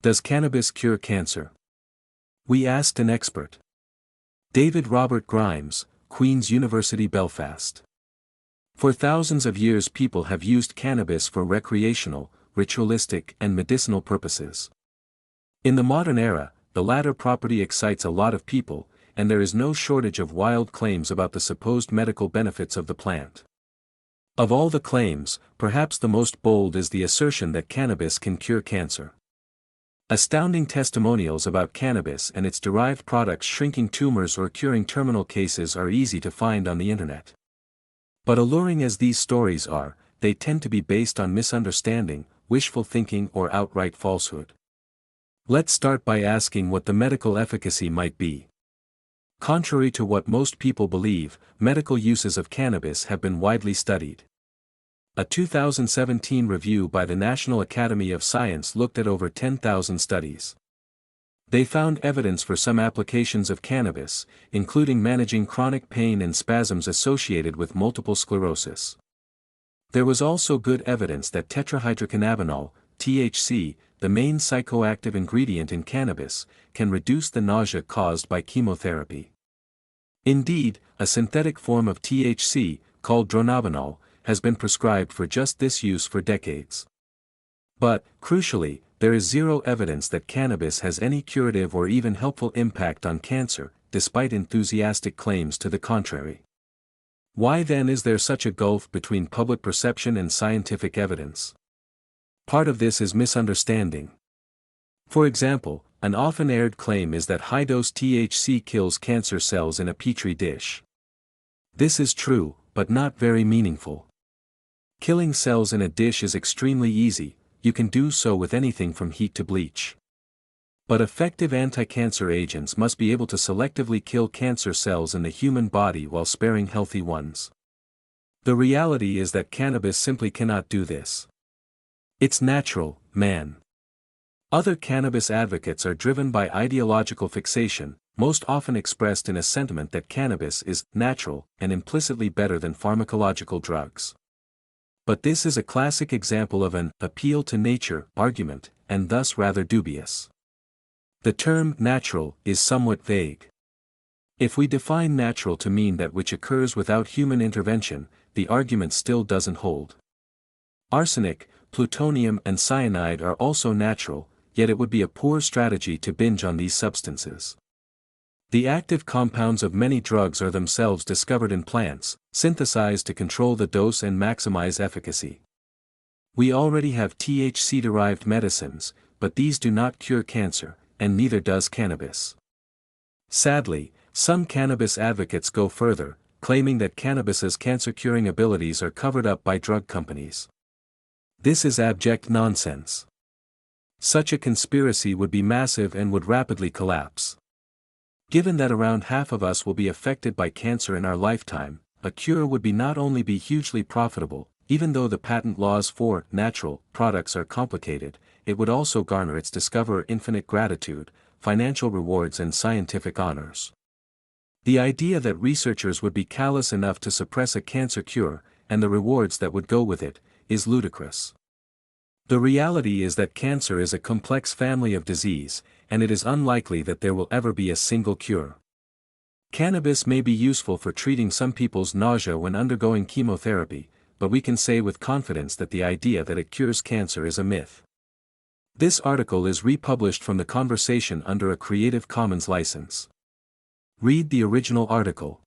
Does cannabis cure cancer? We asked an expert. David Robert Grimes, Queen's University Belfast. For thousands of years people have used cannabis for recreational, ritualistic and medicinal purposes. In the modern era, the latter property excites a lot of people, and there is no shortage of wild claims about the supposed medical benefits of the plant. Of all the claims, perhaps the most bold is the assertion that cannabis can cure cancer. Astounding testimonials about cannabis and its derived products shrinking tumors or curing terminal cases are easy to find on the internet. But alluring as these stories are, they tend to be based on misunderstanding, wishful thinking or outright falsehood. Let's start by asking what the medical efficacy might be. Contrary to what most people believe, medical uses of cannabis have been widely studied. A 2017 review by the National Academy of Science looked at over 10,000 studies. They found evidence for some applications of cannabis, including managing chronic pain and spasms associated with multiple sclerosis. There was also good evidence that tetrahydrocannabinol, THC, the main psychoactive ingredient in cannabis, can reduce the nausea caused by chemotherapy. Indeed, a synthetic form of THC, called dronabinol, has been prescribed for just this use for decades. But, crucially, there is zero evidence that cannabis has any curative or even helpful impact on cancer, despite enthusiastic claims to the contrary. Why then is there such a gulf between public perception and scientific evidence? Part of this is misunderstanding. For example, an often aired claim is that high-dose THC kills cancer cells in a petri dish. This is true, but not very meaningful. Killing cells in a dish is extremely easy, you can do so with anything from heat to bleach. But effective anti-cancer agents must be able to selectively kill cancer cells in the human body while sparing healthy ones. The reality is that cannabis simply cannot do this. It's natural, man. Other cannabis advocates are driven by ideological fixation, most often expressed in a sentiment that cannabis is natural and implicitly better than pharmacological drugs. But this is a classic example of an appeal to nature argument, and thus rather dubious. The term natural is somewhat vague. If we define natural to mean that which occurs without human intervention, the argument still doesn't hold. Arsenic, plutonium and cyanide are also natural, yet it would be a poor strategy to binge on these substances. The active compounds of many drugs are themselves discovered in plants, synthesized to control the dose and maximize efficacy. We already have THC-derived medicines, but these do not cure cancer, and neither does cannabis. Sadly, some cannabis advocates go further, claiming that cannabis's cancer-curing abilities are covered up by drug companies. This is abject nonsense. Such a conspiracy would be massive and would rapidly collapse. Given that around half of us will be affected by cancer in our lifetime, a cure would not only be hugely profitable, even though the patent laws for natural products are complicated, it would also garner its discoverer infinite gratitude, financial rewards and scientific honors. The idea that researchers would be callous enough to suppress a cancer cure, and the rewards that would go with it, is ludicrous. The reality is that cancer is a complex family of disease, and it is unlikely that there will ever be a single cure. Cannabis may be useful for treating some people's nausea when undergoing chemotherapy, but we can say with confidence that the idea that it cures cancer is a myth. This article is republished from the conversation under a Creative Commons license. Read the original article.